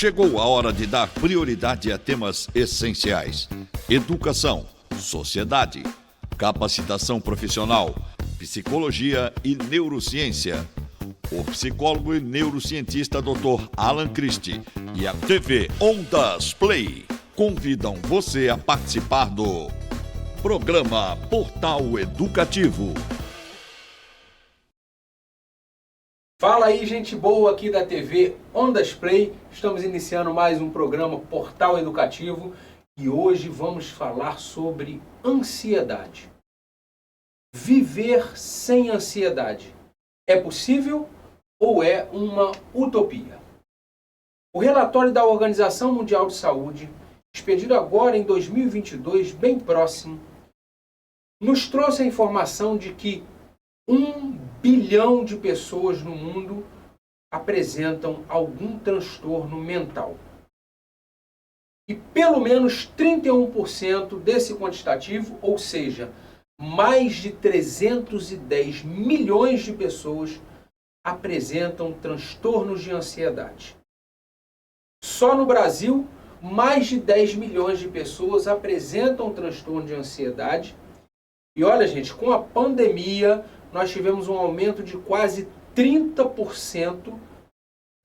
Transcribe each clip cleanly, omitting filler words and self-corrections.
Chegou a hora de dar prioridade a temas essenciais: educação, sociedade, capacitação profissional, psicologia e neurociência. O psicólogo e neurocientista Dr. Alan Christie e a TV Ondas Play convidam você a participar do programa Portal Educativo. Fala aí, gente boa aqui da TV Ondas Play. Estamos iniciando mais um programa Portal Educativo e hoje vamos falar sobre ansiedade. Viver sem ansiedade é possível ou é uma utopia? O relatório da Organização Mundial de Saúde, expedido agora em 2022, bem próximo, nos trouxe a informação de que 1 bilhão de pessoas no mundo apresentam algum transtorno mental. E pelo menos 31% desse quantitativo, ou seja, mais de 310 milhões de pessoas apresentam transtornos de ansiedade. Só no Brasil, mais de 10 milhões de pessoas apresentam transtorno de ansiedade. E olha, gente, com a pandemia, nós tivemos um aumento de quase 30%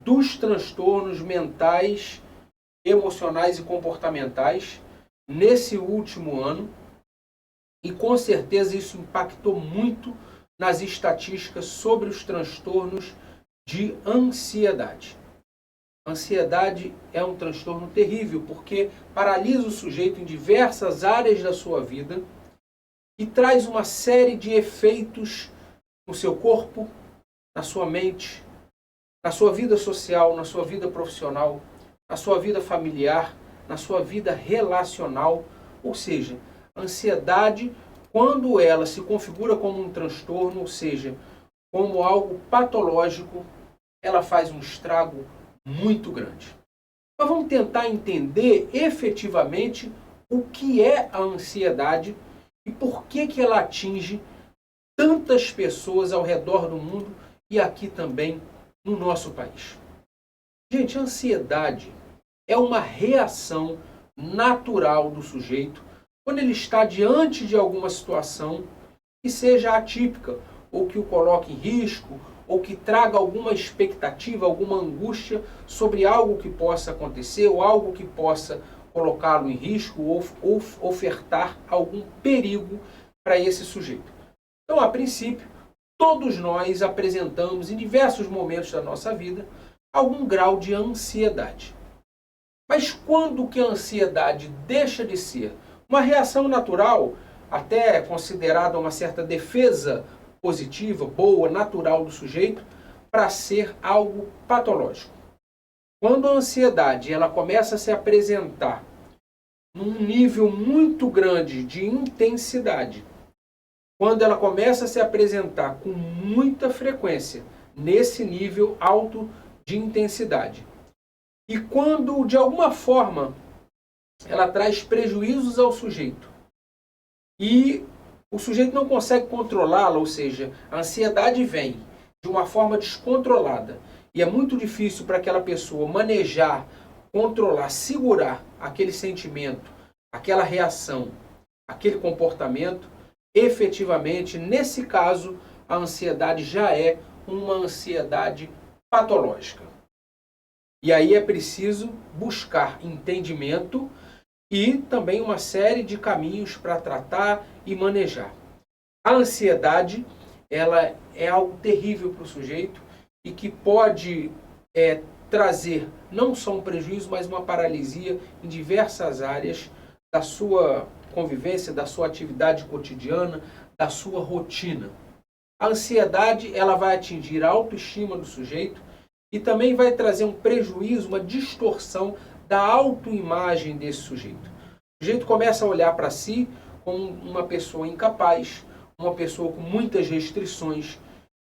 dos transtornos mentais, emocionais e comportamentais nesse último ano. E com certeza isso impactou muito nas estatísticas sobre os transtornos de ansiedade. Ansiedade é um transtorno terrível porque paralisa o sujeito em diversas áreas da sua vida e traz uma série de efeitos no seu corpo, na sua mente, na sua vida social, na sua vida profissional, na sua vida familiar, na sua vida relacional. Ou seja, a ansiedade, quando ela se configura como um transtorno, ou seja, como algo patológico, ela faz um estrago muito grande. Mas vamos tentar entender efetivamente o que é a ansiedade e por que ela atinge tantas pessoas ao redor do mundo e aqui também no nosso país. Gente, a ansiedade é uma reação natural do sujeito quando ele está diante de alguma situação que seja atípica, ou que o coloque em risco, ou que traga alguma expectativa, alguma angústia sobre algo que possa acontecer, ou algo que possa colocá-lo em risco, ou ofertar algum perigo para esse sujeito. Então, a princípio, todos nós apresentamos em diversos momentos da nossa vida algum grau de ansiedade. Mas quando que a ansiedade deixa de ser uma reação natural, até considerada uma certa defesa positiva, boa, natural do sujeito, para ser algo patológico? Quando a ansiedade ela começa a se apresentar num nível muito grande de intensidade, quando ela começa a se apresentar com muita frequência, nesse nível alto de intensidade, e quando de alguma forma ela traz prejuízos ao sujeito e o sujeito não consegue controlá-la, ou seja, a ansiedade vem de uma forma descontrolada e é muito difícil para aquela pessoa manejar, controlar, segurar aquele sentimento, aquela reação, aquele comportamento. Efetivamente, nesse caso, a ansiedade já é uma ansiedade patológica. E aí é preciso buscar entendimento e também uma série de caminhos para tratar e manejar. A ansiedade, ela é algo terrível para o sujeito e que pode trazer não só um prejuízo, mas uma paralisia em diversas áreas da sua convivência, da sua atividade cotidiana, da sua rotina. A ansiedade, ela vai atingir a autoestima do sujeito e também vai trazer um prejuízo, uma distorção da autoimagem desse sujeito. O sujeito começa a olhar para si como uma pessoa incapaz, uma pessoa com muitas restrições,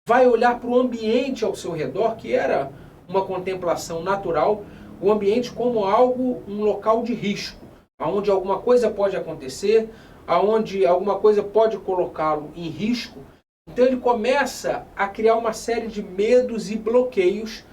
vai olhar para o ambiente ao seu redor, que era uma contemplação natural, o ambiente como algo, um local de risco, onde alguma coisa pode acontecer, onde alguma coisa pode colocá-lo em risco. Então ele começa a criar uma série de medos e bloqueios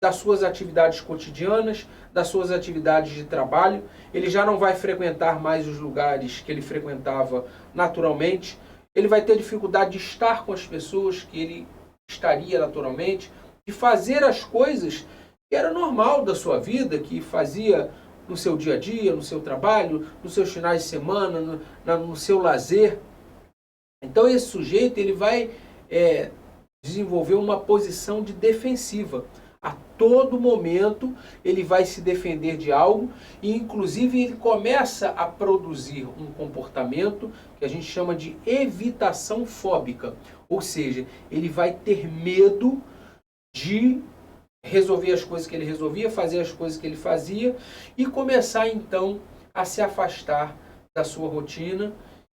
das suas atividades cotidianas, das suas atividades de trabalho. Ele já não vai frequentar mais os lugares que ele frequentava naturalmente. Ele vai ter dificuldade de estar com as pessoas que ele estaria naturalmente, de fazer as coisas que era normal da sua vida, que fazia no seu dia a dia, no seu trabalho, nos seus finais de semana, no seu lazer. Então esse sujeito ele vai desenvolver uma posição de defensiva. A todo momento ele vai se defender de algo e inclusive ele começa a produzir um comportamento que a gente chama de evitação fóbica. Ou seja, ele vai ter medo de resolver as coisas que ele resolvia, fazer as coisas que ele fazia e começar então a se afastar da sua rotina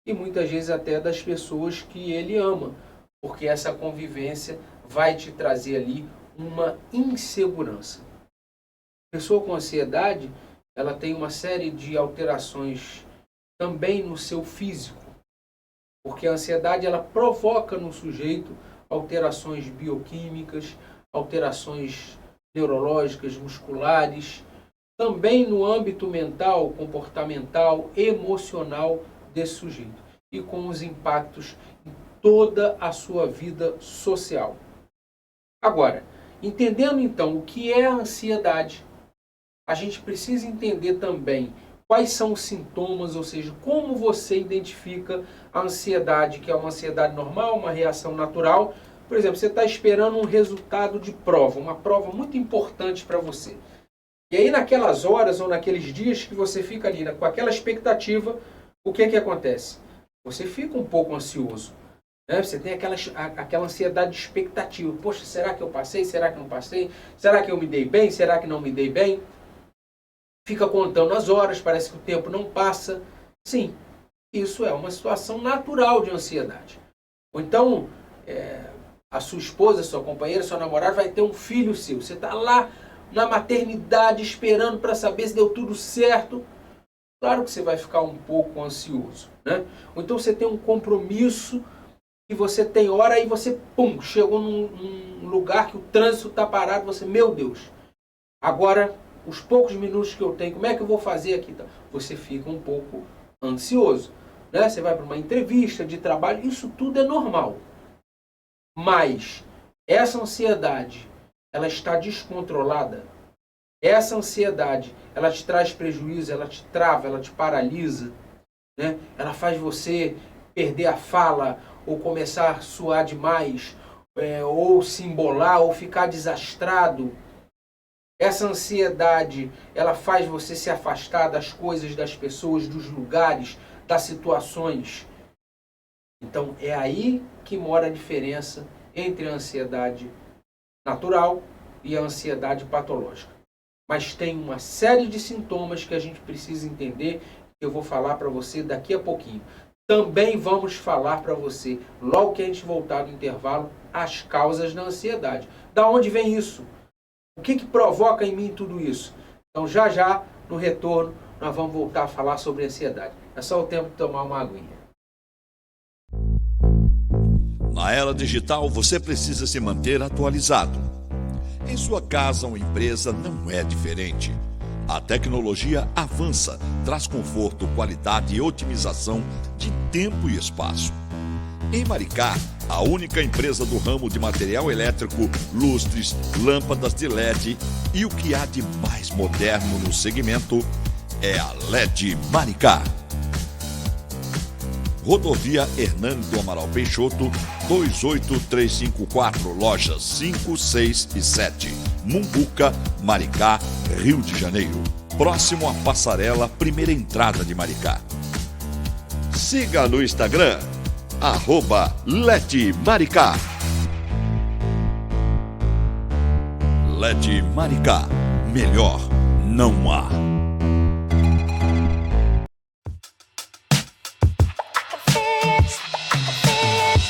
e muitas vezes até das pessoas que ele ama, porque essa convivência vai te trazer ali uma insegurança. A pessoa com ansiedade, ela tem uma série de alterações também no seu físico, porque a ansiedade ela provoca no sujeito alterações bioquímicas, alterações neurológicas, musculares, também no âmbito mental, comportamental, emocional desse sujeito e com os impactos em toda a sua vida social. Agora, entendendo então o que é a ansiedade, a gente precisa entender também quais são os sintomas, ou seja, como você identifica a ansiedade, que é uma ansiedade normal, uma reação natural. Por exemplo, você está esperando um resultado de prova, uma prova muito importante para você. E aí naquelas horas ou naqueles dias que você fica ali com aquela expectativa, o que acontece? Você fica um pouco ansioso. Você tem aquela ansiedade de expectativa. Poxa, será que eu passei? Será que não passei? Será que eu me dei bem? Será que não me dei bem? Fica contando as horas, parece que o tempo não passa. Sim, isso é uma situação natural de ansiedade. Ou então, a sua esposa, sua companheira, sua namorada vai ter um filho seu. Você está lá na maternidade esperando para saber se deu tudo certo. Claro que você vai ficar um pouco ansioso, né? Ou então você tem um compromisso e você tem hora e você, chegou num lugar que o trânsito está parado, você, meu Deus, agora os poucos minutos que eu tenho, como é que eu vou fazer aqui? Você fica um pouco ansioso, né? Você vai para uma entrevista de trabalho, isso tudo é normal. Mas essa ansiedade, ela está descontrolada. Essa ansiedade, ela te traz prejuízo, ela te trava, ela te paralisa, né? Ela faz você perder a fala, ou começar a suar demais, ou se embolar, ou ficar desastrado. Essa ansiedade, ela faz você se afastar das coisas, das pessoas, dos lugares, das situações. Então, é aí que mora a diferença entre a ansiedade natural e a ansiedade patológica. Mas tem uma série de sintomas que a gente precisa entender, que eu vou falar para você daqui a pouquinho. Também vamos falar para você, logo que a gente voltar do intervalo, as causas da ansiedade. Da onde vem isso? O que provoca em mim tudo isso? Então, já, no retorno, nós vamos voltar a falar sobre ansiedade. É só o tempo de tomar uma aguinha. Na era digital, você precisa se manter atualizado. Em sua casa ou empresa não é diferente. A tecnologia avança, traz conforto, qualidade e otimização de tempo e espaço. Em Maricá, a única empresa do ramo de material elétrico, lustres, lâmpadas de LED e o que há de mais moderno no segmento é a LED Maricá. Rodovia Hernando do Amaral Peixoto, 28354, lojas 5, 6 e 7, Mumbuca, Maricá, Rio de Janeiro. Próximo à passarela, primeira entrada de Maricá. Siga no Instagram, @LED Maricá. LED Maricá, melhor não há.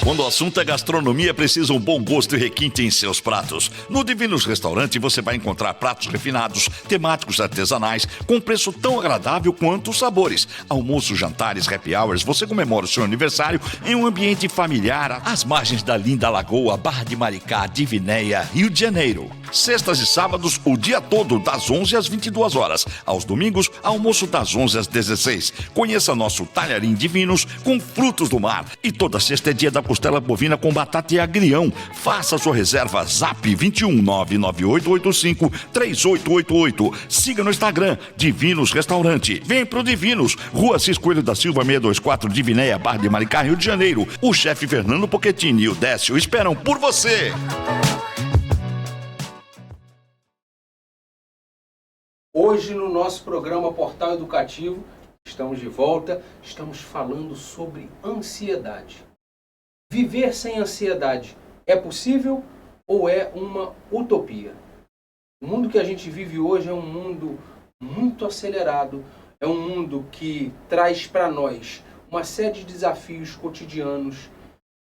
Quando o assunto é gastronomia, precisa um bom gosto e requinte em seus pratos. No Divinos Restaurante você vai encontrar pratos refinados, temáticos artesanais, com preço tão agradável quanto os sabores. Almoços, jantares, happy hours, você comemora o seu aniversário em um ambiente familiar, às margens da linda lagoa, Barra de Maricá, Divinéia, Rio de Janeiro. Sextas e sábados, o dia todo, das 11 às 22 horas. Aos domingos, almoço das 11 às 16. Conheça nosso talharim Divinos com frutos do mar. E toda sexta é dia da costela bovina com batata e agrião. Faça sua reserva, Zap 21 99885 3888. Siga no Instagram, Divinos Restaurante. Vem pro Divinos, Rua Cis Coelho da Silva 624, Divinéia, Barra de Maricá, Rio de Janeiro. O chefe Fernando Pochettini e o Décio esperam por você. Hoje no nosso programa Portal Educativo, estamos de volta, estamos falando sobre ansiedade. Viver sem ansiedade é possível ou é uma utopia? O mundo que a gente vive hoje é um mundo muito acelerado, é um mundo que traz para nós uma série de desafios cotidianos,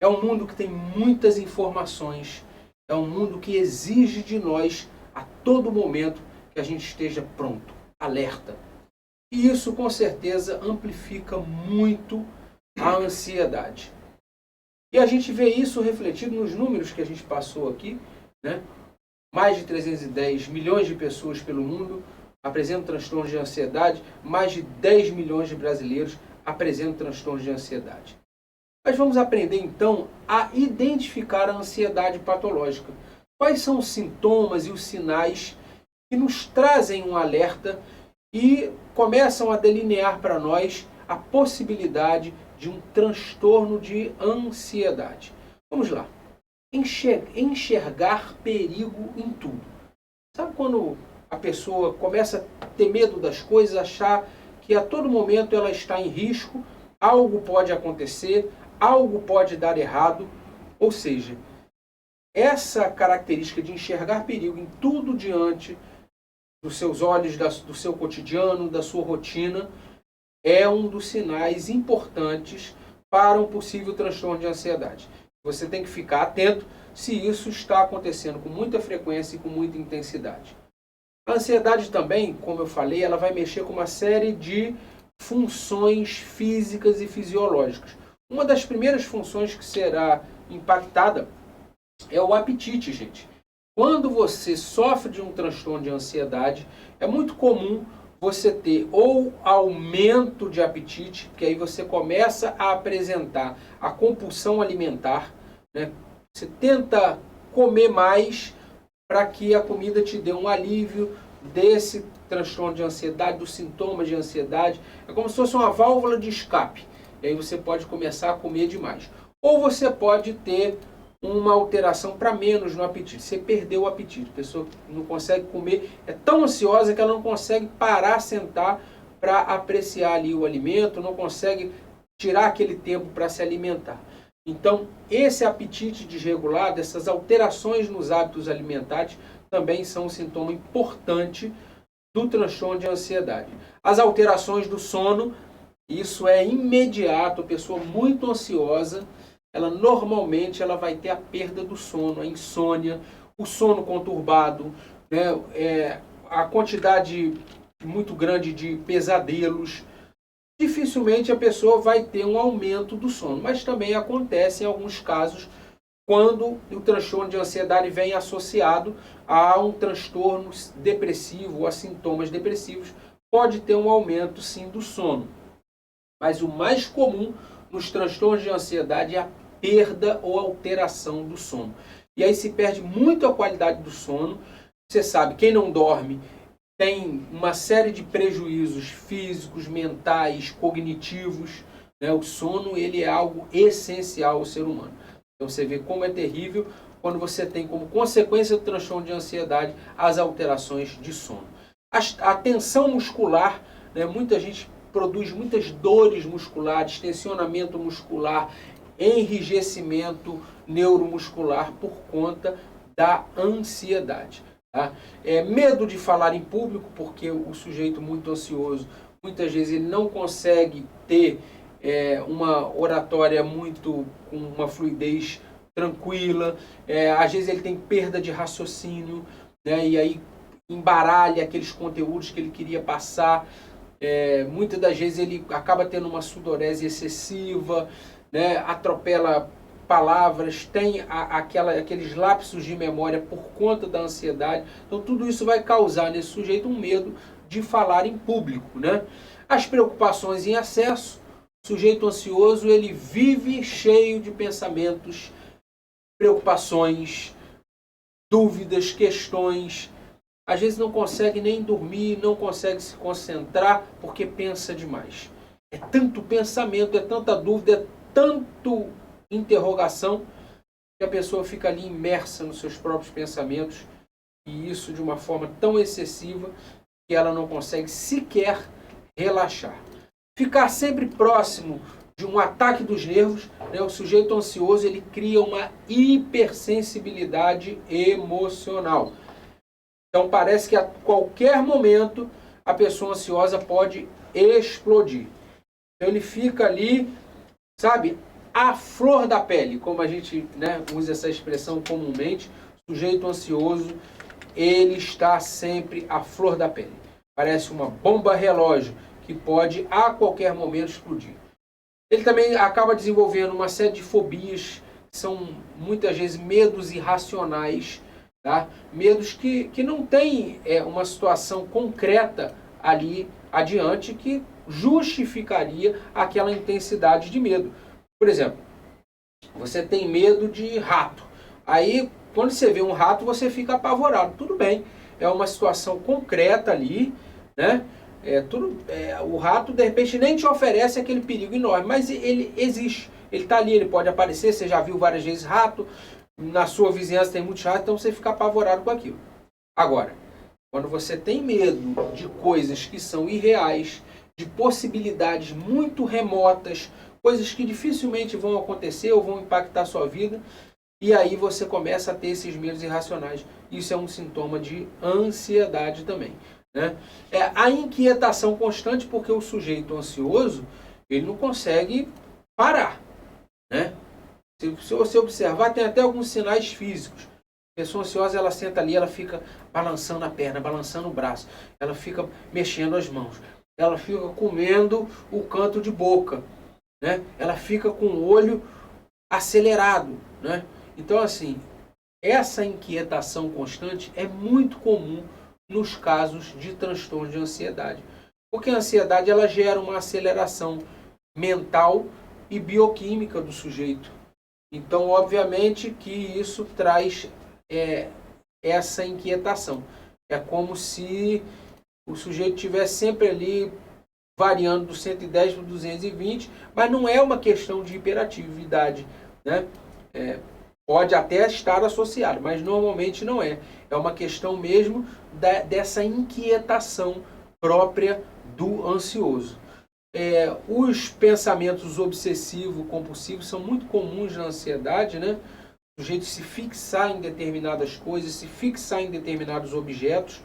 é um mundo que tem muitas informações, é um mundo que exige de nós a todo momento que a gente esteja pronto, alerta. E isso com certeza amplifica muito a ansiedade. E a gente vê isso refletido nos números que a gente passou aqui, né? Mais de 310 milhões de pessoas pelo mundo apresentam transtornos de ansiedade, mais de 10 milhões de brasileiros apresentam transtornos de ansiedade. Mas vamos aprender então a identificar a ansiedade patológica. Quais são os sintomas e os sinais que nos trazem um alerta e começam a delinear para nós a possibilidade de um transtorno de ansiedade. Vamos lá. Enxergar perigo em tudo. Sabe quando a pessoa começa a ter medo das coisas, achar que a todo momento ela está em risco, algo pode acontecer, algo pode dar errado, ou seja, essa característica de enxergar perigo em tudo diante dos seus olhos, do seu cotidiano, da sua rotina, é um dos sinais importantes para um possível transtorno de ansiedade. Você tem que ficar atento se isso está acontecendo com muita frequência e com muita intensidade. A ansiedade também, como eu falei, ela vai mexer com uma série de funções físicas e fisiológicas. Uma das primeiras funções que será impactada é o apetite, gente. Quando você sofre de um transtorno de ansiedade, é muito comum você ter ou aumento de apetite, que aí você começa a apresentar a compulsão alimentar, né? Você tenta comer mais para que a comida te dê um alívio desse transtorno de ansiedade, dos sintomas de ansiedade. É como se fosse uma válvula de escape. E aí você pode começar a comer demais. Ou você pode ter uma alteração para menos no apetite. Você perdeu o apetite. A pessoa não consegue comer, é tão ansiosa que ela não consegue parar, sentar para apreciar ali o alimento, não consegue tirar aquele tempo para se alimentar. Então, esse apetite desregulado, essas alterações nos hábitos alimentares, também são um sintoma importante do transtorno de ansiedade. As alterações do sono, isso é imediato, a pessoa muito ansiosa, ela normalmente vai ter a perda do sono, a insônia, o sono conturbado, né? A quantidade muito grande de pesadelos. Dificilmente a pessoa vai ter um aumento do sono, mas também acontece em alguns casos quando o transtorno de ansiedade vem associado a um transtorno depressivo ou a sintomas depressivos, pode ter um aumento sim do sono. Mas o mais comum nos transtornos de ansiedade é a perda ou alteração do sono. E aí se perde muito a qualidade do sono. Você sabe, quem não dorme tem uma série de prejuízos físicos, mentais, cognitivos, né? O sono ele é algo essencial ao ser humano. Então você vê como é terrível quando você tem como consequência do transtorno de ansiedade as alterações de sono. A tensão muscular, né? Muita gente produz muitas dores musculares, tensionamento muscular, enrijecimento neuromuscular por conta da ansiedade. Tá? Medo de falar em público, porque o sujeito muito ansioso, muitas vezes ele não consegue ter uma oratória muito com uma fluidez tranquila, às vezes ele tem perda de raciocínio, né, e aí embaralha aqueles conteúdos que ele queria passar. Muitas das vezes ele acaba tendo uma sudorese excessiva, né, atropela palavras, tem aqueles lapsos de memória por conta da ansiedade. Então tudo isso vai causar nesse sujeito um medo de falar em público, né? As preocupações em excesso, o sujeito ansioso ele vive cheio de pensamentos, preocupações, dúvidas, questões. Às vezes não consegue nem dormir, não consegue se concentrar porque pensa demais. É tanto pensamento, é tanta dúvida, é tanto interrogação que a pessoa fica ali imersa nos seus próprios pensamentos, e isso de uma forma tão excessiva que ela não consegue sequer relaxar. Ficar sempre próximo de um ataque dos nervos, né? O sujeito ansioso ele cria uma hipersensibilidade emocional. Então parece que a qualquer momento a pessoa ansiosa pode explodir. Então ele fica ali, sabe, à flor da pele, como a gente, né, usa essa expressão comumente. O sujeito ansioso, ele está sempre à flor da pele. Parece uma bomba relógio que pode a qualquer momento explodir. Ele também acaba desenvolvendo uma série de fobias, que são muitas vezes medos irracionais, tá? Medos que não têm uma situação concreta ali adiante que justificaria aquela intensidade de medo. Por exemplo, você tem medo de rato. Aí, quando você vê um rato, você fica apavorado. Tudo bem, é uma situação concreta ali, né? O rato, de repente, nem te oferece aquele perigo enorme, mas ele existe. Ele está ali, ele pode aparecer. Você já viu várias vezes rato. Na sua vizinhança tem muitos ratos, então você fica apavorado com aquilo. Agora, quando você tem medo de coisas que são irreais, de possibilidades muito remotas, coisas que dificilmente vão acontecer ou vão impactar a sua vida, e aí você começa a ter esses medos irracionais. Isso é um sintoma de ansiedade também, né? A inquietação constante, porque o sujeito ansioso ele não consegue parar, né? Se você observar, tem até alguns sinais físicos. A pessoa ansiosa, ela senta ali, ela fica balançando a perna, balançando o braço, ela fica mexendo as mãos, ela fica comendo o canto de boca, né? Ela fica com o olho acelerado, né? Então, assim, essa inquietação constante é muito comum nos casos de transtorno de ansiedade. Porque a ansiedade ela gera uma aceleração mental e bioquímica do sujeito. Então, obviamente que isso traz essa inquietação. É como se o sujeito estivesse sempre ali variando do 110 para o 220, mas não é uma questão de hiperatividade, né? Pode até estar associado, mas normalmente não é. É uma questão mesmo dessa inquietação própria do ansioso. Os pensamentos obsessivo-compulsivos são muito comuns na ansiedade, né? O sujeito se fixar em determinadas coisas, se fixar em determinados objetos,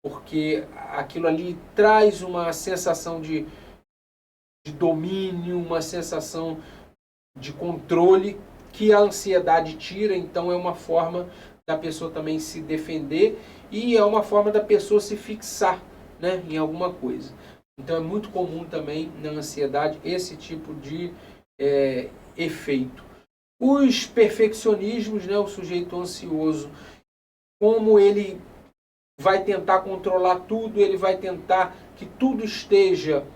porque aquilo ali traz uma sensação de domínio, uma sensação de controle que a ansiedade tira. Então é uma forma da pessoa também se defender e é uma forma da pessoa se fixar, né, em alguma coisa. Então é muito comum também na ansiedade esse tipo de efeito. Os perfeccionismos, né, o sujeito ansioso, como ele vai tentar controlar tudo, ele vai tentar que tudo esteja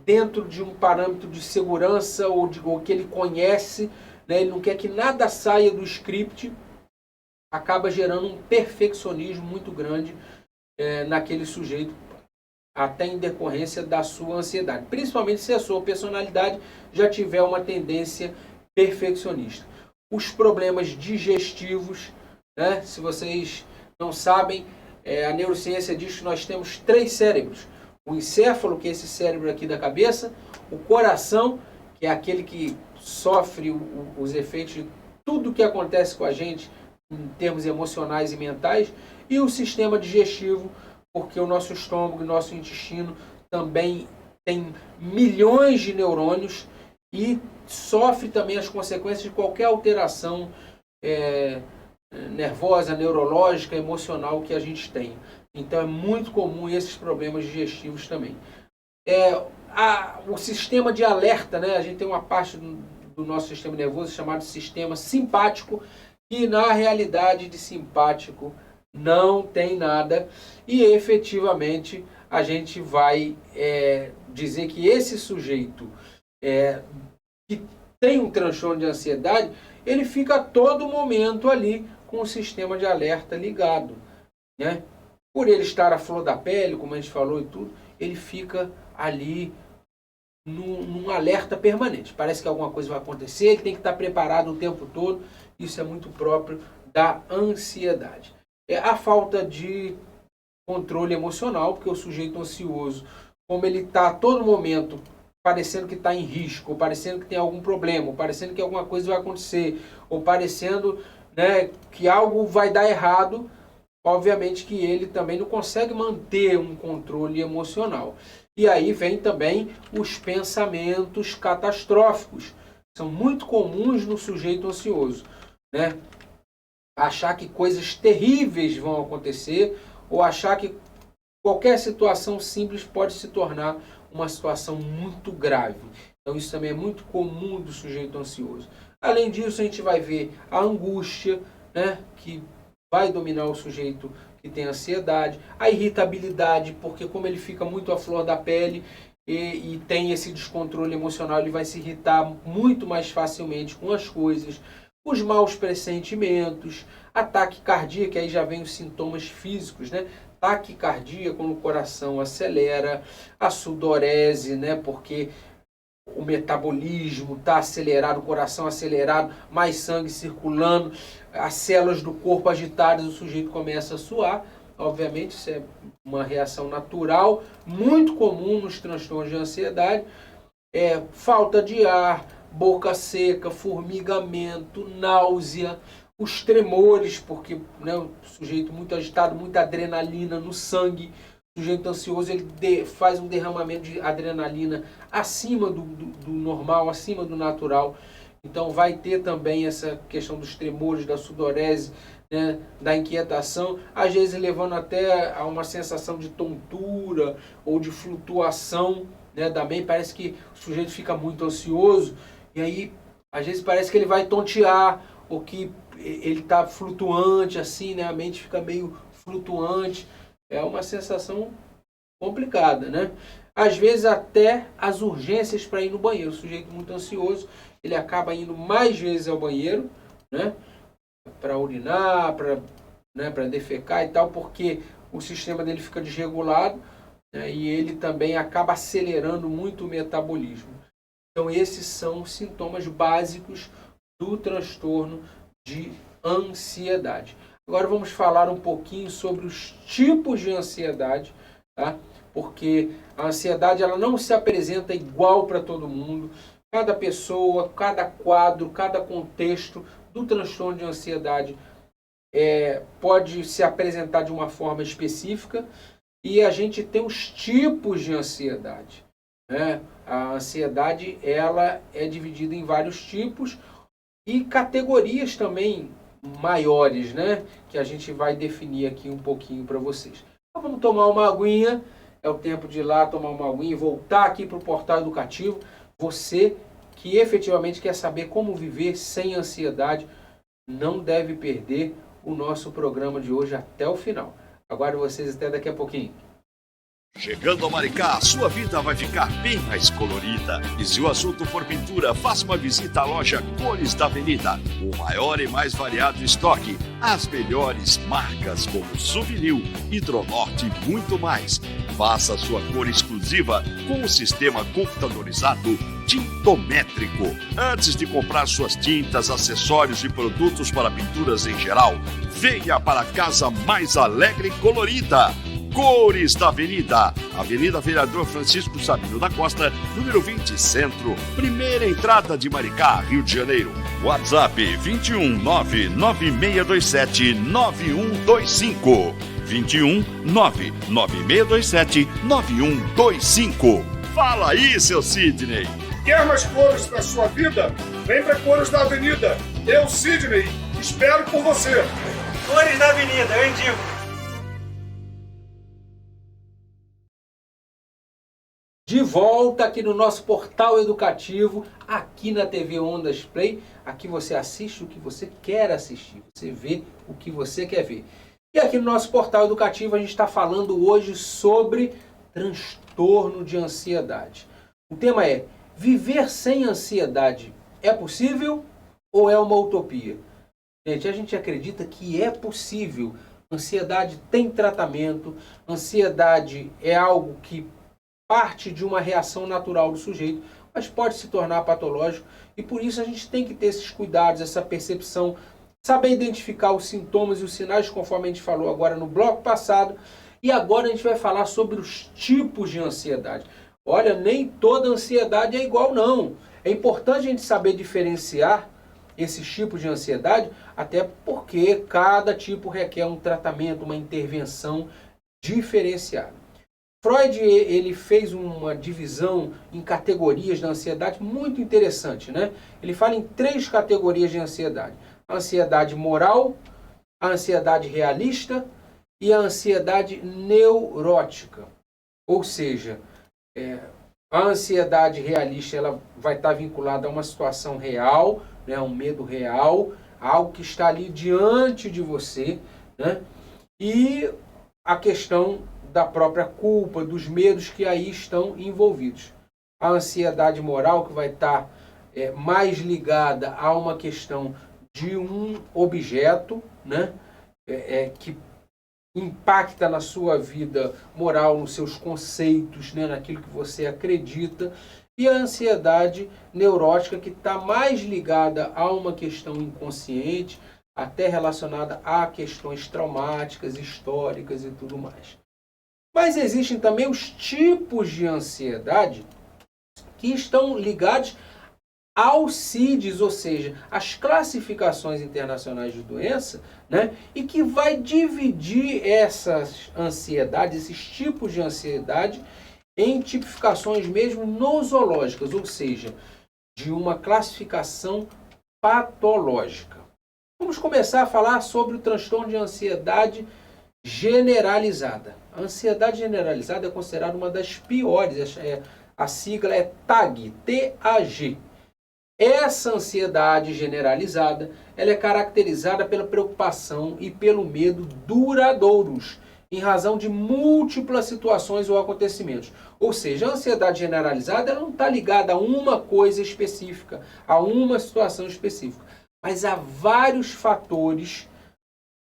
dentro de um parâmetro de segurança ou que ele conhece, né? Ele não quer que nada saia do script, acaba gerando um perfeccionismo muito grande naquele sujeito, até em decorrência da sua ansiedade, principalmente se a sua personalidade já tiver uma tendência perfeccionista. Os problemas digestivos, né? Se vocês não sabem, a neurociência diz que nós temos 3 cérebros. O encéfalo, que é esse cérebro aqui da cabeça, o coração, que é aquele que sofre os efeitos de tudo que acontece com a gente em termos emocionais e mentais, e o sistema digestivo, porque o nosso estômago e o nosso intestino também tem milhões de neurônios e sofre também as consequências de qualquer alteração nervosa, neurológica, emocional que a gente tenha. Então é muito comum esses problemas digestivos também. O sistema de alerta, né? A gente tem uma parte do nosso sistema nervoso chamado sistema simpático, que na realidade de simpático não tem nada, e efetivamente a gente vai dizer que esse sujeito que tem um transtorno de ansiedade, ele fica a todo momento ali com o sistema de alerta ligado, né? Por ele estar à flor da pele, como a gente falou e tudo, ele fica ali num alerta permanente. Parece que alguma coisa vai acontecer, ele tem que estar preparado o tempo todo. Isso é muito próprio da ansiedade. A falta de controle emocional, porque o sujeito ansioso, como ele está a todo momento parecendo que está em risco, ou parecendo que tem algum problema, ou parecendo que alguma coisa vai acontecer, ou parecendo, né, que algo vai dar errado, obviamente que ele também não consegue manter um controle emocional. E aí vem também os pensamentos catastróficos. São muito comuns no sujeito ansioso, né? Achar que coisas terríveis vão acontecer, ou achar que qualquer situação simples pode se tornar uma situação muito grave. Então isso também é muito comum do sujeito ansioso. Além disso, a gente vai ver a angústia, né, que vai dominar o sujeito que tem ansiedade, a irritabilidade, porque como ele fica muito à flor da pele e tem esse descontrole emocional, ele vai se irritar muito mais facilmente com as coisas, os maus pressentimentos, a taquicardia, que aí já vem os sintomas físicos, né? Taquicardia, quando o coração acelera, a sudorese, né? Porque o metabolismo está acelerado, o coração acelerado, mais sangue circulando, as células do corpo agitadas, o sujeito começa a suar. Obviamente, isso é uma reação natural, muito comum nos transtornos de ansiedade. Falta de ar, boca seca, formigamento, náusea, os tremores, porque, né, o sujeito muito agitado, muita adrenalina no sangue. O sujeito ansioso, ele faz um derramamento de adrenalina acima do normal, acima do natural. Então vai ter também essa questão dos tremores, da sudorese, né, da inquietação, às vezes levando até a uma sensação de tontura ou de flutuação, né, da mente. Parece que o sujeito fica muito ansioso e aí às vezes parece que ele vai tontear ou que ele está flutuante assim, né, a mente fica meio flutuante. É uma sensação complicada, né? Às vezes até as urgências para ir no banheiro. O sujeito muito ansioso, ele acaba indo mais vezes ao banheiro, né? Para urinar, para defecar e tal, porque o sistema dele fica desregulado, né? E ele também acaba acelerando muito o metabolismo. Então esses são os sintomas básicos do transtorno de ansiedade. Agora vamos falar um pouquinho sobre os tipos de ansiedade, tá? Porque a ansiedade ela não se apresenta igual para todo mundo. Cada pessoa, cada quadro, cada contexto do transtorno de ansiedade pode se apresentar de uma forma específica e a gente tem os tipos de ansiedade, né? A ansiedade ela é dividida em vários tipos e categorias também maiores, né? Que a gente vai definir aqui um pouquinho para vocês. Então, vamos tomar uma aguinha. É o tempo de ir lá tomar uma aguinha e voltar aqui para o Portal Educativo. Você que efetivamente quer saber como viver sem ansiedade, não deve perder o nosso programa de hoje até o final. Aguardo vocês até daqui a pouquinho. Chegando a Maricá, sua vida vai ficar bem mais colorida. E se o assunto for pintura, faça uma visita à loja Cores da Avenida. O maior e mais variado estoque. As melhores marcas como Souvenir, Hidronorte e muito mais. Faça sua cor exclusiva com o sistema computadorizado Tintométrico. Antes de comprar suas tintas, acessórios e produtos para pinturas em geral, venha para a casa mais alegre e colorida. Cores da Avenida, Avenida Vereador Francisco Sabino da Costa, número 20, Centro, primeira entrada de Maricá, Rio de Janeiro. WhatsApp 21 99627 9125. 21 99627 9125. Fala aí, seu Sidney. Quer mais coros na sua vida? Vem para Coros da Avenida. Eu, Sidney, espero por você. Cores da Avenida, eu indico. De volta aqui no nosso portal educativo, aqui na TV Ondas Play. Aqui você assiste o que você quer assistir, você vê o que você quer ver. E aqui no nosso portal educativo a gente está falando hoje sobre transtorno de ansiedade. O tema é: viver sem ansiedade é possível ou é uma utopia? Gente, a gente acredita que é possível. Ansiedade tem tratamento, ansiedade é algo que parte de uma reação natural do sujeito, mas pode se tornar patológico, e por isso a gente tem que ter esses cuidados, essa percepção, saber identificar os sintomas e os sinais, conforme a gente falou agora no bloco passado. E agora a gente vai falar sobre os tipos de ansiedade. Olha, nem toda ansiedade é igual, não. É importante a gente saber diferenciar esses tipos de ansiedade, até porque cada tipo requer um tratamento, uma intervenção diferenciada. Freud, ele fez uma divisão em categorias da ansiedade muito interessante, né? Ele fala em 3 categorias de ansiedade: a ansiedade moral, a ansiedade realista e a ansiedade neurótica. Ou seja, a ansiedade realista ela vai estar vinculada a uma situação real, né? Um medo real, algo que está ali diante de você, né? E a questão da própria culpa, dos medos que aí estão envolvidos. A ansiedade moral, que vai estar mais ligada a uma questão de um objeto, né, que impacta na sua vida moral, nos seus conceitos, né, naquilo que você acredita. E a ansiedade neurótica, que está mais ligada a uma questão inconsciente, até relacionada a questões traumáticas, históricas e tudo mais. Mas existem também os tipos de ansiedade que estão ligados aos CIDs, ou seja, às classificações internacionais de doença, né? E que vai dividir essas ansiedades, esses tipos de ansiedade, em tipificações mesmo nosológicas, ou seja, de uma classificação patológica. Vamos começar a falar sobre o transtorno de ansiedade generalizada. A ansiedade generalizada é considerada uma das piores, a sigla é TAG, T-A-G. Essa ansiedade generalizada ela é caracterizada pela preocupação e pelo medo duradouros, em razão de múltiplas situações ou acontecimentos. Ou seja, a ansiedade generalizada ela não está ligada a uma coisa específica, a uma situação específica, mas a vários fatores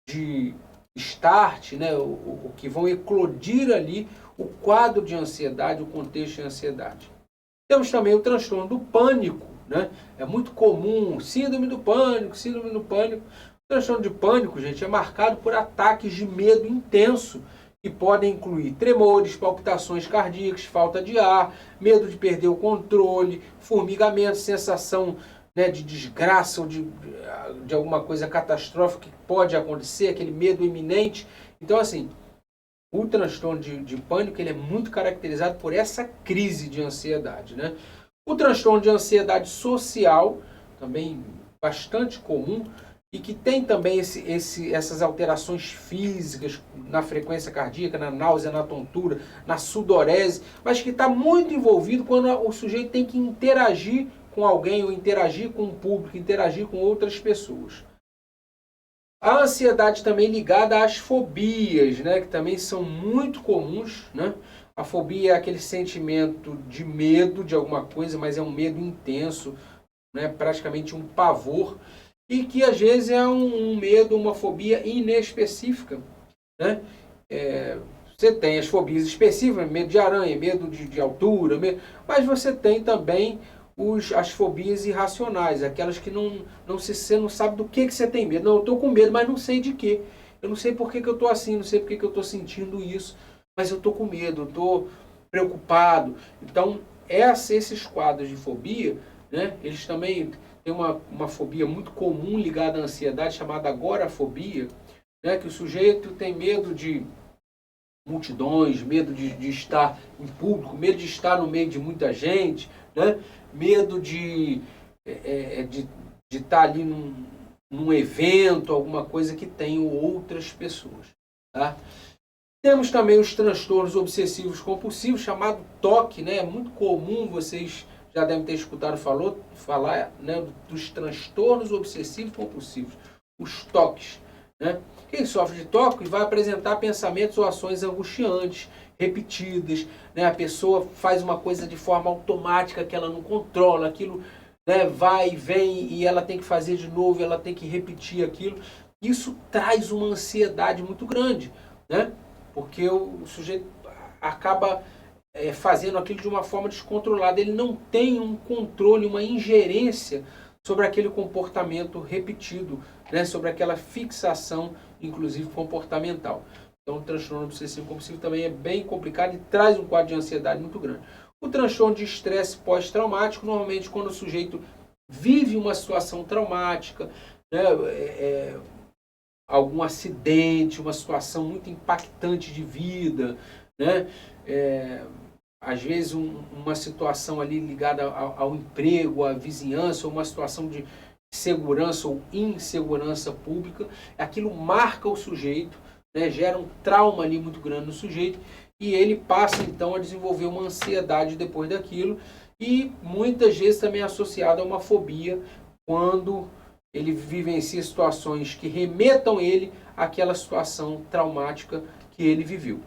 de start, né, o que vão eclodir ali o quadro de ansiedade, o contexto de ansiedade. Temos também o transtorno do pânico, né? É muito comum, síndrome do pânico, síndrome do pânico. O transtorno de pânico, gente, é marcado por ataques de medo intenso, que podem incluir tremores, palpitações cardíacas, falta de ar, medo de perder o controle, formigamento, sensação, né, de desgraça ou de alguma coisa catastrófica que pode acontecer, aquele medo iminente. Então, assim, o transtorno de pânico ele é muito caracterizado por essa crise de ansiedade, né? O transtorno de ansiedade social, também bastante comum, e que tem também essas alterações físicas na frequência cardíaca, na náusea, na tontura, na sudorese, mas que está muito envolvido quando o sujeito tem que interagir com alguém, ou interagir com o público, interagir com outras pessoas. A ansiedade também ligada às fobias, né, que também são muito comuns, né? A fobia é aquele sentimento de medo de alguma coisa, mas é um medo intenso, né, praticamente um pavor, e que às vezes é um medo, uma fobia inespecífica, né? Você tem as fobias específicas, medo de aranha, medo de altura, mas você tem também as fobias irracionais, aquelas que você não sabe do que você tem medo. Não, eu estou com medo, mas não sei de quê. Eu não sei por que eu estou assim, não sei por que eu estou sentindo isso, mas eu estou com medo, eu estou preocupado. Então, esses quadros de fobia, né, eles também têm uma fobia muito comum ligada à ansiedade, chamada agorafobia, né, que o sujeito tem medo de multidões, medo de estar em público, medo de estar no meio de muita gente, né? Medo de estar ali num evento, alguma coisa que tenha outras pessoas. Tá? Temos também os transtornos obsessivos compulsivos, chamado TOC, né? É muito comum, vocês já devem ter escutado falar, né, dos transtornos obsessivos compulsivos, os TOCs. Né? Quem sofre de TOC vai apresentar pensamentos ou ações angustiantes, repetidas, né? A pessoa faz uma coisa de forma automática que ela não controla, aquilo, né, vai e vem e ela tem que fazer de novo, ela tem que repetir aquilo. Isso traz uma ansiedade muito grande, né? Porque o sujeito acaba fazendo aquilo de uma forma descontrolada. Ele não tem um controle, uma ingerência sobre aquele comportamento repetido, né? Sobre aquela fixação, inclusive comportamental. Então o transtorno obsessivo compulsivo também é bem complicado e traz um quadro de ansiedade muito grande. O transtorno de estresse pós-traumático, normalmente quando o sujeito vive uma situação traumática, né? Algum acidente, uma situação muito impactante de vida, né? Às vezes uma situação ali ligada ao emprego, à vizinhança, ou uma situação de segurança ou insegurança pública, aquilo marca o sujeito, né? Gera um trauma ali muito grande no sujeito, e ele passa então a desenvolver uma ansiedade depois daquilo, e muitas vezes também associado a uma fobia, quando ele vivencia situações que remetam ele àquela situação traumática que ele viveu.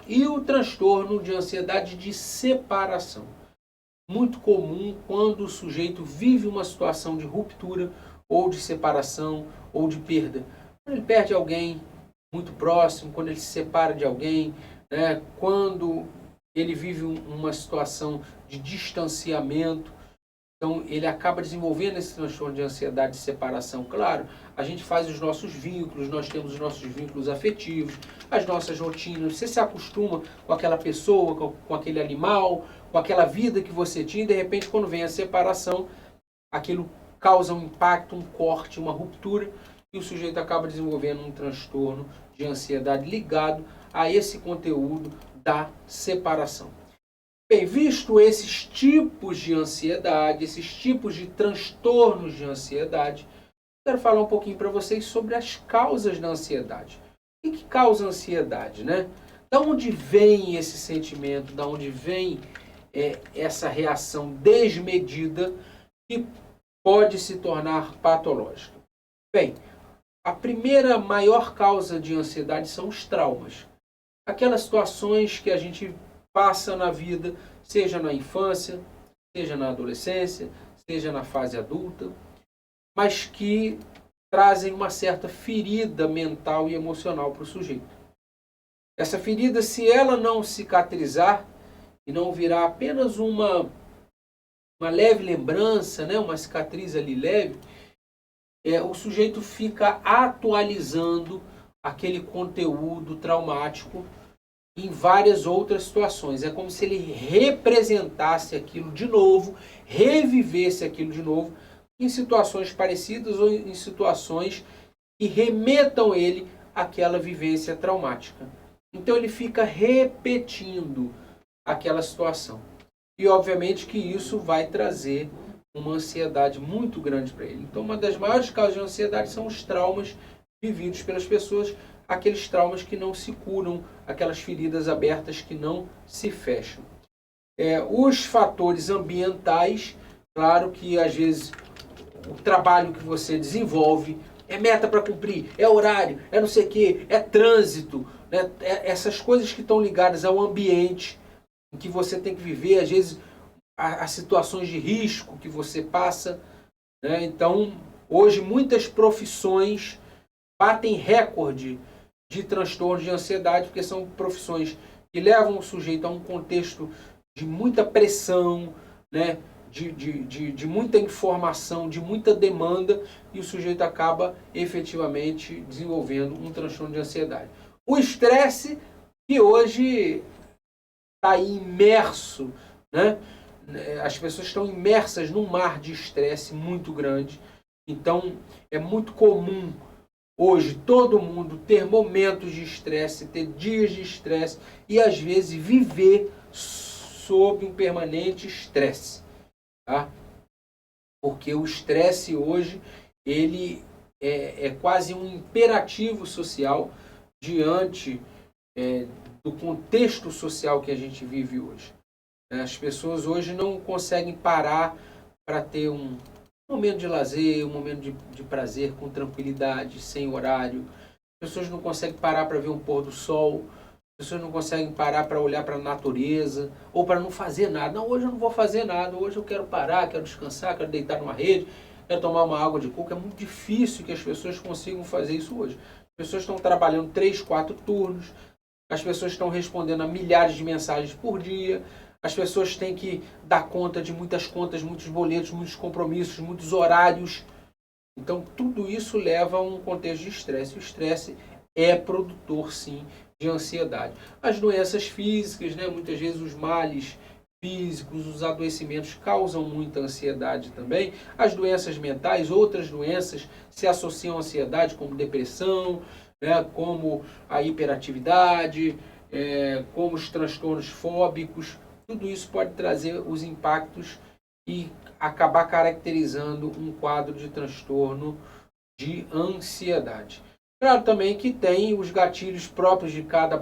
E o transtorno de ansiedade de separação. Muito comum quando o sujeito vive uma situação de ruptura, ou de separação, ou de perda. Quando ele perde alguém muito próximo, quando ele se separa de alguém, né? Quando ele vive uma situação de distanciamento. Então, ele acaba desenvolvendo esse transtorno de ansiedade de separação. Claro, a gente faz os nossos vínculos, nós temos os nossos vínculos afetivos, as nossas rotinas. Você se acostuma com aquela pessoa, com aquele animal, com aquela vida que você tinha, e de repente, quando vem a separação, aquilo causa um impacto, um corte, uma ruptura, e o sujeito acaba desenvolvendo um transtorno de ansiedade ligado a esse conteúdo da separação. Bem, visto esses tipos de ansiedade, esses tipos de transtornos de ansiedade, quero falar um pouquinho para vocês sobre as causas da ansiedade. O que causa ansiedade, né? Da onde vem esse sentimento, da onde vem essa reação desmedida que pode se tornar patológica? Bem, a primeira maior causa de ansiedade são os traumas. Aquelas situações que a gente passa na vida, seja na infância, seja na adolescência, seja na fase adulta, mas que trazem uma certa ferida mental e emocional para o sujeito. Essa ferida, se ela não cicatrizar e não virar apenas uma leve lembrança, né, uma cicatriz ali leve, o sujeito fica atualizando aquele conteúdo traumático em várias outras situações. É como se ele representasse aquilo de novo, revivesse aquilo de novo, em situações parecidas ou em situações que remetam ele àquela vivência traumática. Então ele fica repetindo aquela situação. E obviamente que isso vai trazer uma ansiedade muito grande para ele. Então uma das maiores causas de ansiedade são os traumas vividos pelas pessoas, aqueles traumas que não se curam, aquelas feridas abertas que não se fecham. Os fatores ambientais, claro que às vezes o trabalho que você desenvolve é meta para cumprir, é horário, é não sei o quê, é trânsito, né? Essas coisas que estão ligadas ao ambiente em que você tem que viver, às vezes as situações de risco que você passa, né? Então, hoje muitas profissões batem recorde de transtorno de ansiedade, porque são profissões que levam o sujeito a um contexto de muita pressão, né? de muita informação, de muita demanda, e o sujeito acaba efetivamente desenvolvendo um transtorno de ansiedade. O estresse, que hoje está imerso, né? As pessoas estão imersas num mar de estresse muito grande, então é muito comum hoje todo mundo ter momentos de estresse, ter dias de estresse e às vezes viver sob um permanente estresse, tá? Porque o estresse hoje, ele é quase um imperativo social diante do contexto social que a gente vive hoje. As pessoas hoje não conseguem parar para ter um momento de lazer, um momento de prazer com tranquilidade, sem horário. As pessoas não conseguem parar para ver um pôr do sol. As pessoas não conseguem parar para olhar para a natureza ou para não fazer nada. Não, hoje eu não vou fazer nada. Hoje eu quero parar, quero descansar, quero deitar numa rede, quero tomar uma água de coco. É muito difícil que as pessoas consigam fazer isso hoje. As pessoas estão trabalhando 3, 4 turnos. As pessoas estão respondendo a milhares de mensagens por dia. As pessoas têm que dar conta de muitas contas, muitos boletos, muitos compromissos, muitos horários. Então, tudo isso leva a um contexto de estresse. O estresse é produtor, sim, de ansiedade. As doenças físicas, né, muitas vezes os males físicos, os adoecimentos causam muita ansiedade também. As doenças mentais, outras doenças se associam à ansiedade, como depressão, né, como a hiperatividade, como os transtornos fóbicos. Tudo isso pode trazer os impactos e acabar caracterizando um quadro de transtorno de ansiedade. Claro também que tem os gatilhos próprios de cada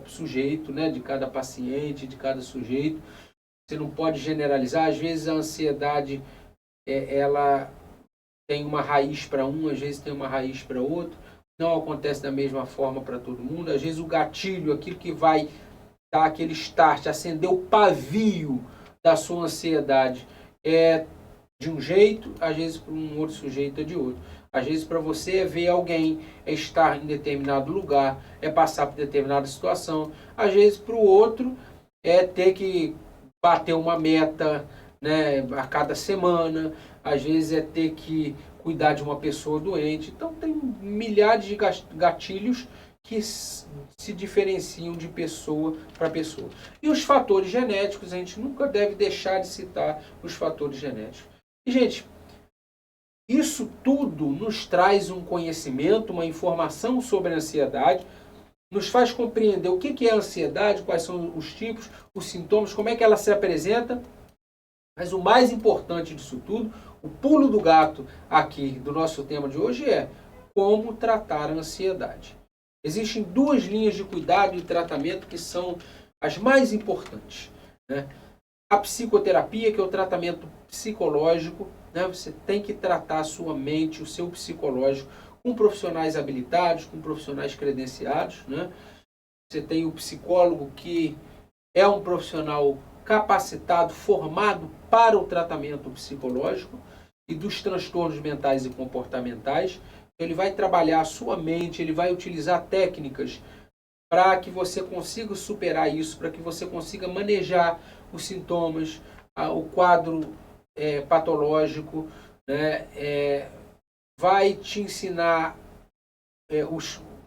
sujeito, né, de cada paciente, de cada sujeito. Você não pode generalizar. Às vezes a ansiedade ela tem uma raiz para um, às vezes tem uma raiz para outro. Não acontece da mesma forma para todo mundo. Às vezes o gatilho, aquilo que vai dar aquele start, acender o pavio da sua ansiedade é de um jeito, às vezes para um outro sujeito é de outro. Às vezes para você é ver alguém, é estar em determinado lugar, é passar por determinada situação. Às vezes para o outro é ter que bater uma meta, né, a cada semana. Às vezes é ter que cuidar de uma pessoa doente. Então tem milhares de gatilhos que se diferenciam de pessoa para pessoa. E os fatores genéticos, a gente nunca deve deixar de citar os fatores genéticos. E, gente, isso tudo nos traz um conhecimento, uma informação sobre a ansiedade, nos faz compreender o que é a ansiedade, quais são os tipos, os sintomas, como é que ela se apresenta. Mas o mais importante disso tudo, o pulo do gato aqui do nosso tema de hoje é como tratar a ansiedade. Existem 2 linhas de cuidado e tratamento que são as mais importantes, né? A psicoterapia, que é o tratamento psicológico, né? Você tem que tratar a sua mente, o seu psicológico, com profissionais habilitados, com profissionais credenciados, né? Você tem o psicólogo, que é um profissional capacitado, formado para o tratamento psicológico e dos transtornos mentais e comportamentais. Ele vai trabalhar a sua mente, ele vai utilizar técnicas para que você consiga superar isso, para que você consiga manejar os sintomas, o quadro patológico, né? Vai te ensinar,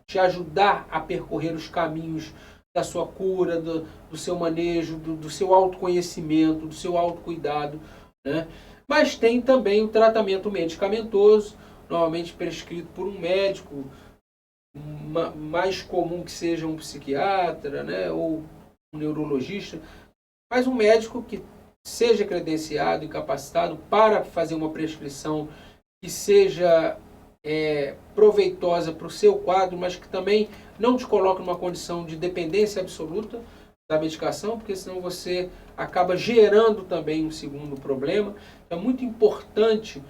te ajudar a percorrer os caminhos da sua cura, do seu manejo, do seu autoconhecimento, do seu autocuidado, né? Mas tem também o tratamento medicamentoso, normalmente prescrito por um médico, mais comum que seja um psiquiatra, né, ou um neurologista, mas um médico que seja credenciado e capacitado para fazer uma prescrição que seja proveitosa para o seu quadro, mas que também não te coloque numa condição de dependência absoluta da medicação, porque senão você acaba gerando também um segundo problema. É muito importante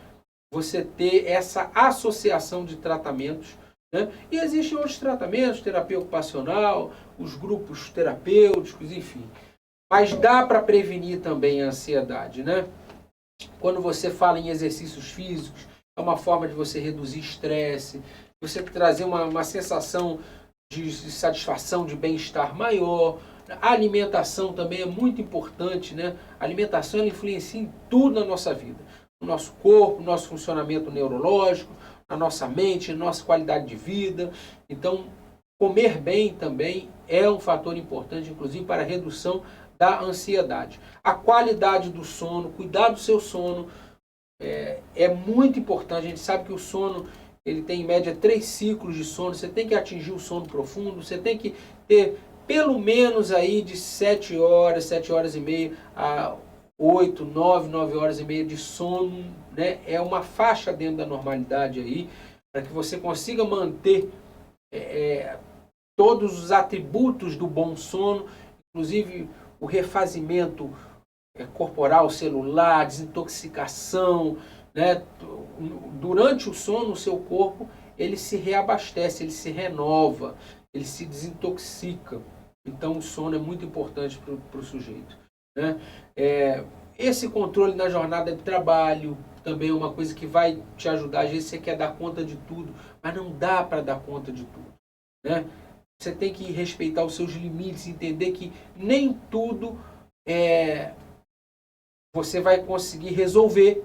você ter essa associação de tratamentos, né? E existem outros tratamentos, terapia ocupacional, os grupos terapêuticos, enfim. Mas dá para prevenir também a ansiedade, né? Quando você fala em exercícios físicos, é uma forma de você reduzir estresse, você trazer uma sensação de satisfação, de bem-estar maior. A alimentação também é muito importante, né? A alimentação ela influencia em tudo na nossa vida. No nosso corpo, no nosso funcionamento neurológico, na nossa mente, na nossa qualidade de vida. Então, comer bem também é um fator importante, inclusive, para a redução da ansiedade. A qualidade do sono, cuidar do seu sono é muito importante. A gente sabe que o sono ele tem em média 3 ciclos de sono. Você tem que atingir o sono profundo, você tem que ter pelo menos aí de 7 horas, 7 horas e meia a 8, 9 horas e meia de sono, né? É uma faixa dentro da normalidade aí, para que você consiga manter todos os atributos do bom sono, inclusive o refazimento corporal, celular, desintoxicação, né? Durante o sono, o seu corpo ele se reabastece, ele se renova, ele se desintoxica. Então o sono é muito importante para o sujeito, né? Esse controle na jornada de trabalho também é uma coisa que vai te ajudar. Às vezes você quer dar conta de tudo, mas não dá para dar conta de tudo, né? Você tem que respeitar os seus limites, entender que nem tudo você vai conseguir resolver.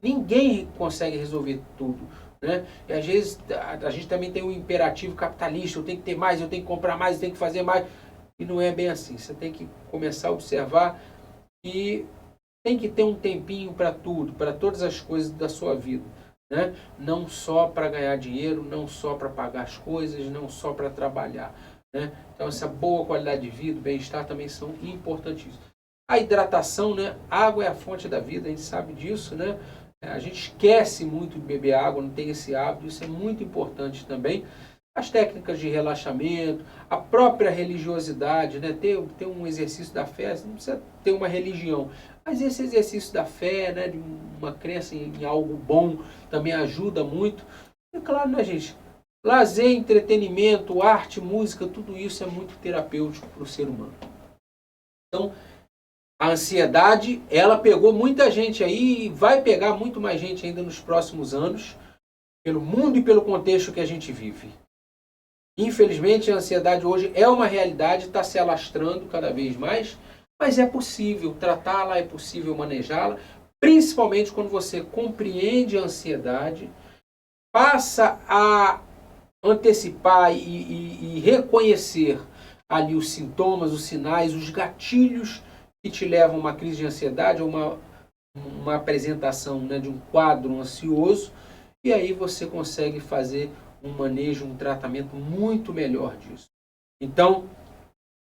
Ninguém consegue resolver tudo, né? E às vezes a gente também tem um imperativo capitalista, eu tenho que ter mais, eu tenho que comprar mais, eu tenho que fazer mais. E não é bem assim. Você tem que começar a observar e tem que ter um tempinho para tudo, para todas as coisas da sua vida, né? Não só para ganhar dinheiro, não só para pagar as coisas, não só para trabalhar, né? Então essa boa qualidade de vida, bem-estar também são importantíssimos. A hidratação, né? Água é a fonte da vida, a gente sabe disso, né? A gente esquece muito de beber água, não tem esse hábito, isso é muito importante também. As técnicas de relaxamento, a própria religiosidade, né? Ter um exercício da fé, você não precisa ter uma religião, mas esse exercício da fé, né? De uma crença em algo bom, também ajuda muito. E claro, né, gente? Lazer, entretenimento, arte, música, tudo isso é muito terapêutico para o ser humano. Então, a ansiedade, ela pegou muita gente aí e vai pegar muito mais gente ainda nos próximos anos, pelo mundo e pelo contexto que a gente vive. Infelizmente, a ansiedade hoje é uma realidade, está se alastrando cada vez mais, mas é possível tratá-la, é possível manejá-la, principalmente quando você compreende a ansiedade, passa a antecipar e reconhecer ali os sintomas, os sinais, os gatilhos que te levam a uma crise de ansiedade ou uma apresentação, né, de um quadro ansioso, e aí você consegue fazer um manejo, um tratamento muito melhor disso. Então,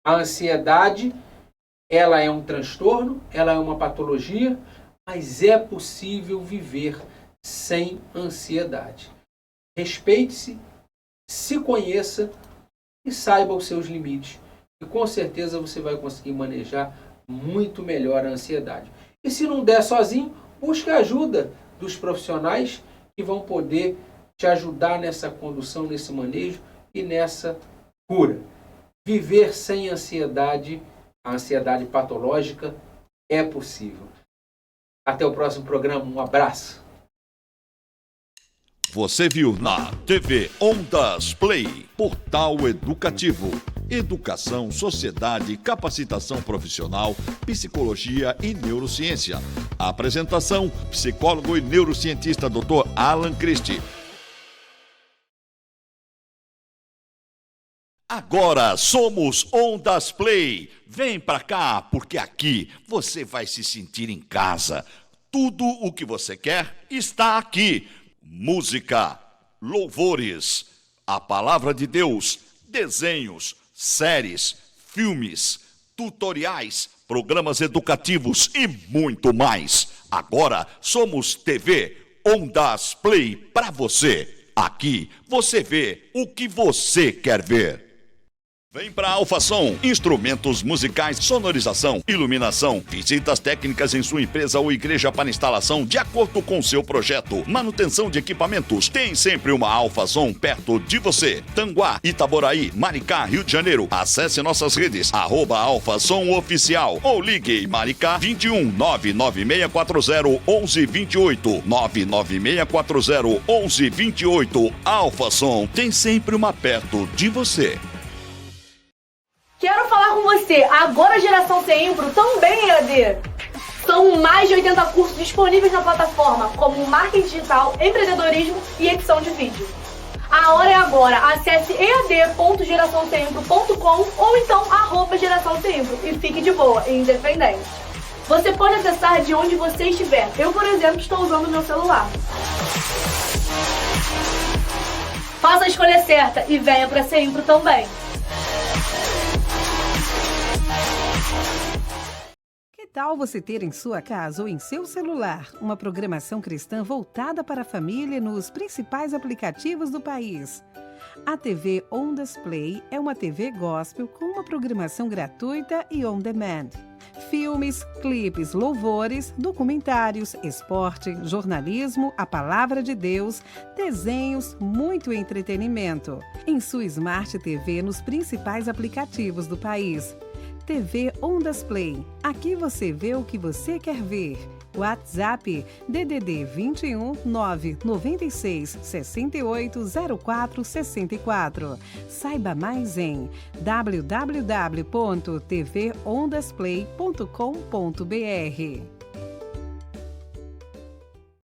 a ansiedade, ela é um transtorno, ela é uma patologia, mas é possível viver sem ansiedade. Respeite-se, se conheça e saiba os seus limites. E com certeza você vai conseguir manejar muito melhor a ansiedade. E se não der sozinho, busque a ajuda dos profissionais que vão poder te ajudar nessa condução, nesse manejo e nessa cura. Viver sem ansiedade, a ansiedade patológica, é possível. Até o próximo programa. Um abraço. Você viu na TV Ondas Play, portal educativo. Educação, sociedade, capacitação profissional, psicologia e neurociência. A apresentação, psicólogo e neurocientista Dr. Alan Christie. Agora somos Ondas Play. Vem pra cá, porque aqui você vai se sentir em casa. Tudo o que você quer está aqui. Música, louvores, a palavra de Deus, desenhos, séries, filmes, tutoriais, programas educativos e muito mais. Agora somos TV Ondas Play para você. Aqui você vê o que você quer ver. Vem para Alfa Som, instrumentos musicais, sonorização, iluminação, visitas técnicas em sua empresa ou igreja para instalação de acordo com seu projeto, manutenção de equipamentos, tem sempre uma Alfa Som perto de você. Tanguá, Itaboraí, Maricá, Rio de Janeiro. Acesse nossas redes, @Alfa Som Oficial ou ligue Maricá 21 99640 1128, 99640 1128. Alfa Som tem sempre uma perto de você. Quero falar com você, agora a Geração Seimbro também é EAD. São mais de 80 cursos disponíveis na plataforma, como marketing digital, empreendedorismo e edição de vídeo. A hora é agora, acesse ead.geraçãoseimbro.com ou então @Geração Seimbro e fique de boa e independente. Você pode acessar de onde você estiver. Eu, por exemplo, estou usando o meu celular. Faça a escolha certa e venha para Seimbro também. tal você ter em sua casa ou em seu celular uma programação cristã voltada para a família nos principais aplicativos do país? A TV Ondas Play é uma TV gospel com uma programação gratuita e on demand. Filmes, clipes, louvores, documentários, esporte, jornalismo, a palavra de Deus, desenhos, muito entretenimento. Em sua Smart TV nos principais aplicativos do país. TV Ondas Play. Aqui você vê o que você quer ver. WhatsApp DDD 21 996 68 04 64. Saiba mais em www.tvondasplay.com.br.